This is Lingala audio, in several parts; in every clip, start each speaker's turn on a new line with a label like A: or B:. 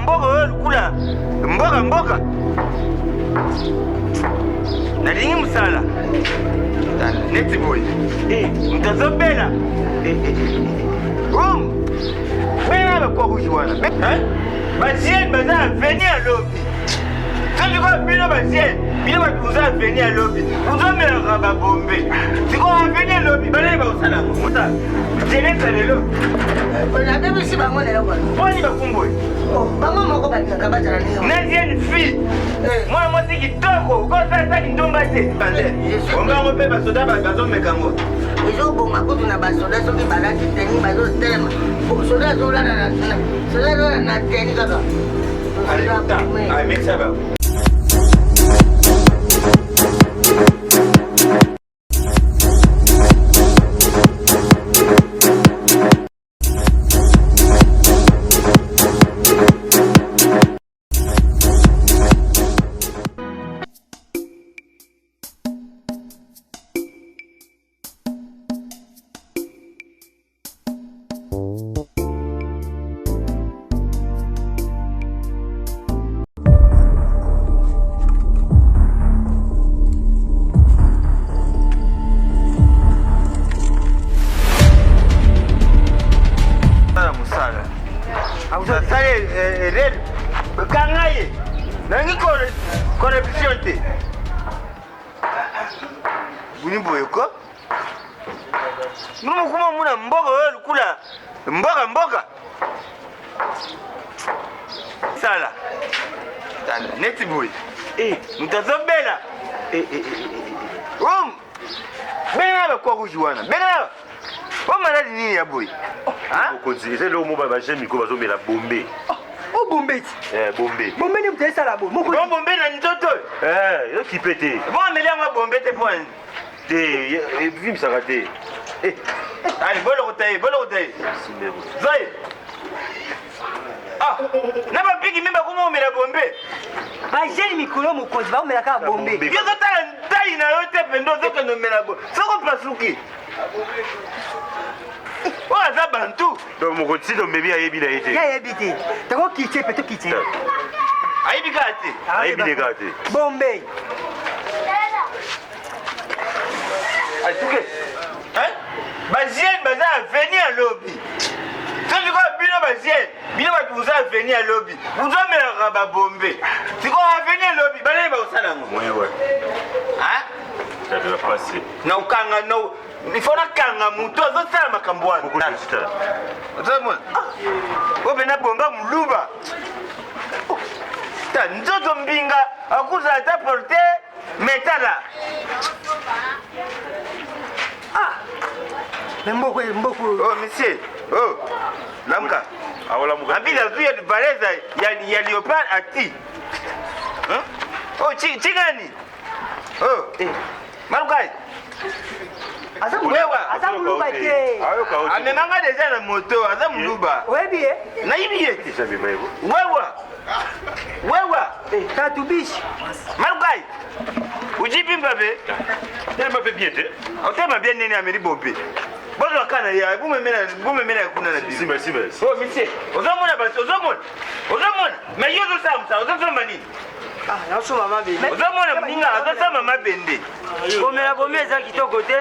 A: mboka kula mboka nalingi musala neti boy mtazobela bena bakwa kushwana basien baza veni à lobby soki ko bino basien bino batuza veni à lobby uzomelaka babombe sikoa veni à lobby balai bakosalako musa jenesa lelo
B: nabebisi bango lelo
A: poni bakumboi
B: bango moko balingaka bazala
A: nazienne fille mwana mwasi kitoko kosalaki ndomba te ongango mpe basoda bazomekango
B: ezobonga kutu na basoda soki balati teni bazotema soda azolala na teni kaka
A: mboka sala neti boy mtazobela bena bakwa kushwana bena maladi nini ya boy
C: okonzilize leo mo baje miko bazomela bombe
B: bombe ti bombe ni mtesala
A: bombe na ntoto
C: yo kipete
A: amelianga bombe te point
C: te vimisaka te
A: allez bolo taye zoye na bapiki mimba kuma omela bombe
B: bajeni mikolo mokonzi baomelaka bombe
A: yozotala ntai na yo te pendo ozokende omela bombe soko pasuki oyo aza bantu
C: donc mokonzi tomebi ayebi na ye te
B: yayebi te tango kitie pe to kitie
A: ayebi kaka te
C: ayebi de kaka te
B: bombe
A: atuke bazienne baza aveni à lobby soki ko bino bazienne bino bato boza aveni à lobby bozomelaka babombe siko aveni à lobby balai bakosala yango na okanga ifo nakanga motu azosala makambo wana ozomona o pena bomba moluba ta nzoto mbinga akuzala ta porte metala
B: mboko
A: monsieur lamuka abili azu ya valeza ya léopard ati chingani malukai
B: aza muluba te
A: amemanga deja na moto aza muluba
B: oyebi ye
A: nayibi ye wewa
B: tatubishi
A: malukai ujipimba pe
C: telema pe bien te
A: otema bien nene ameri bombe bozo kana ya bumemena kuna na bizi
C: merci
A: monsieur ozomona mais yozo samsa ozosoma nini
B: nasoma mabende
A: ozomona mninga azosoma mabende
B: komela bombe eza kitoko te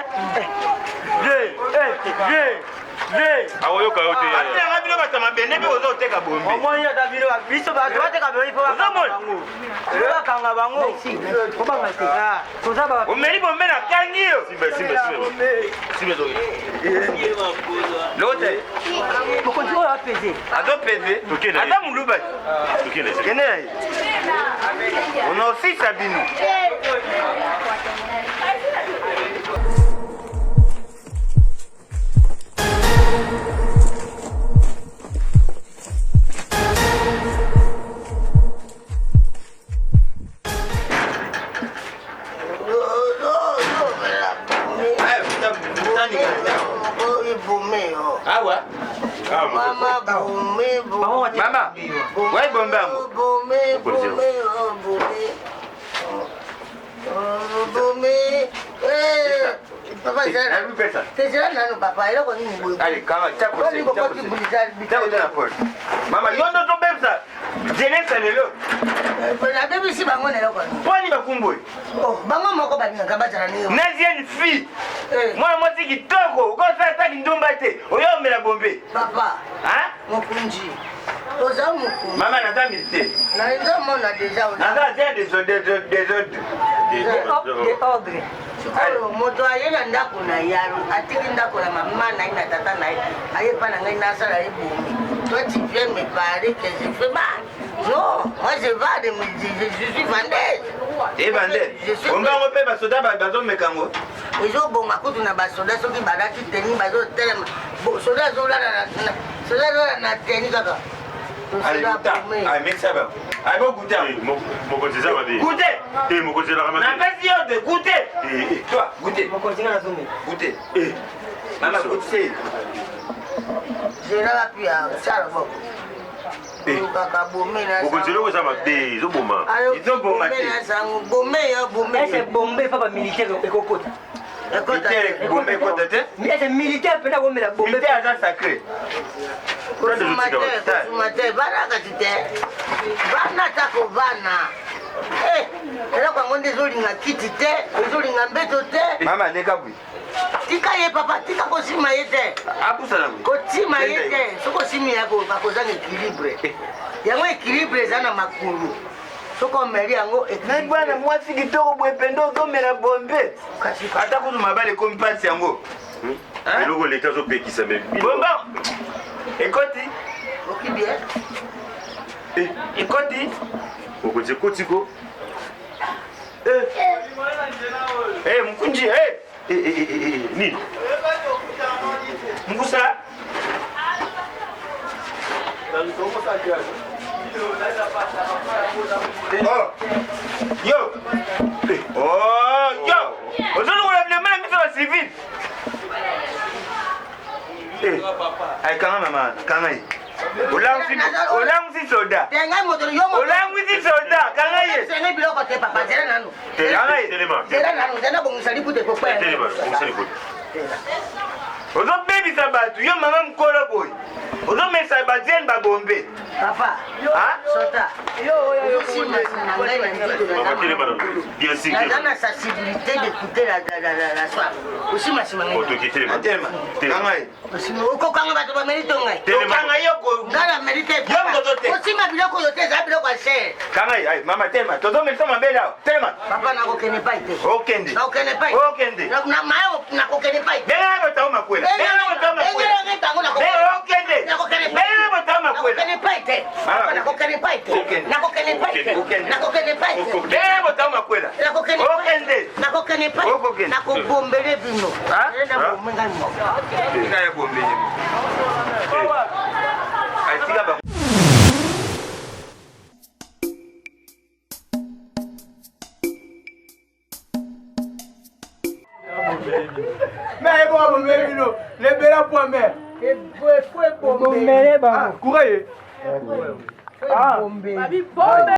C: awoyoka yo te
A: atinanga bino bato mabende mpe ozoteka bombe
B: omoni ata bino biso bato bateka bombe mpo bakanga bango kobanga te toza
A: omeli bombe na kangi yo lote
B: mokonzi oyo apeze
A: azopeze aza moluba kende na ye ona osisa bino awa mama wai bombe yango mama yo ndo tobebisa jeunesse lelo.
B: Na bébé si bango na yoko.
A: Poni bakumbwe.
B: Oh, bango moko balinga bazala ni.
A: Nazienne fille. Moi mwasi kitoko, ko sa ta kindumba te. Oyo mela bombe.
B: Papa.
A: Hein?
B: Mokunji. Oza mokunji.
A: Maman nata milité.
B: Na nzo mona déjà.
A: Nata tiens des
B: ordre. Alors, moto ayena ndako na yaro, atiki ndako na maman na ina tata na aye pa na ngai na sala ebomi. Toi tu viens me parler que je fais mal. Non, moi je suis vendeuse.
A: Et vendeuse. On va repérer ba soda ba bazo mekango.
B: Ezo bonga kutu na ba soda soki badaki teni bazo telema. Soda zo la na teni kaka.
A: Allez, goûta. Allez, mec ça va. Allez, bon goûter.
C: Mon côté ça va dire.
A: Goûter.
C: Mon côté la ramasse.
A: N'a pas dit de goûter. Toi, goûter.
B: Mon côté na zone.
A: Goûter. Maman goûter.
B: Je la puis à ça bon. Kaka bomé na.
C: Mon côté là ça va dire, ils ont bon ma.
A: Ils ont bon maté.
B: Bomé.
D: C'est bombé papa militaire et cocotte.
A: Militaire bombe côté tête.
D: Mais c'est militaire peut-être bombe la bombe.
A: Militaire agent sacré.
B: Kusumate bana katite. Bana tako bana. Era kwa ngonde zolinga kiti te, zolinga mbeto te.
A: Mama neka bui.
B: Tika ye papa, tika kosima yete.
A: Apu sana bui.
B: Kotima yete, soko simi yako bakoza équilibre. Yango équilibre zana makulu. Soko meri yango
A: Mais bwana mwasi kitoko bwe pendo to mera bombe. Ata kuzu mabale comme passe yango.
C: Et logo les cas au pays qui s'appelle.
A: Bomba. Ekoti.
B: oki bien.
A: Ekoti.
C: Okoje kotiko.
A: Mkunji nini? Mkusa. Yo. Yo. Ozonu wala bile mena mito wa civil. Ay kanga mama, kanga yi. Olangu si soda.
B: Tenga moto yo moto.
A: Olangu si soda, kanga yi.
B: Sene biloko te papa, zera nanu.
A: Kanga yi.
B: Zera nanu, zena bongisali kute ko kwa.
C: Téléma, on s'en écoute.
A: Ozo baby sabatu, yo mama mkola boy. Ozo mesa bazien ba bombe.
B: Papa.
A: Ah?
B: Sota. Yo.
C: Bien sûr.
B: La sensibilité d'écouter la soif. Aussi ma semaine.
C: Téléma.
A: Atema. Kanga yi.
B: Oko kanga bato ba merito ngai.
A: Kanga yoko.
B: Ngala merite.
A: Yo moto te.
B: Aussi ma biloko yote za biloko ase.
A: Kanga yi, ay mama tema. Toto mesa mabela. Tema.
B: Papa na ko kene pa ite.
A: Okende.
B: Na ko kene pa ite.
A: Okende.
B: Na mayo na ko kene pa ite.
A: Bela bota makwela. Bela bota makwela. Bela okende.
B: Na ko kene pa.
A: Bela bota makwela.
B: Na ko kene pa ite. Na ko kene pa ite. Na ko kene pa ite. Na ko kene pa ite.
A: Bela bota makwela.
B: Na ko kene.
A: Okende.
B: Na ko kene pa. Na ko bombele bino. Na bomenga mo.
A: Tika ya bombe ni. Ay tika ba.
E: Mais bon, mais non, les belles points, mais.
D: Bombele ba.
E: Courez.
D: Ah. Babi bombe.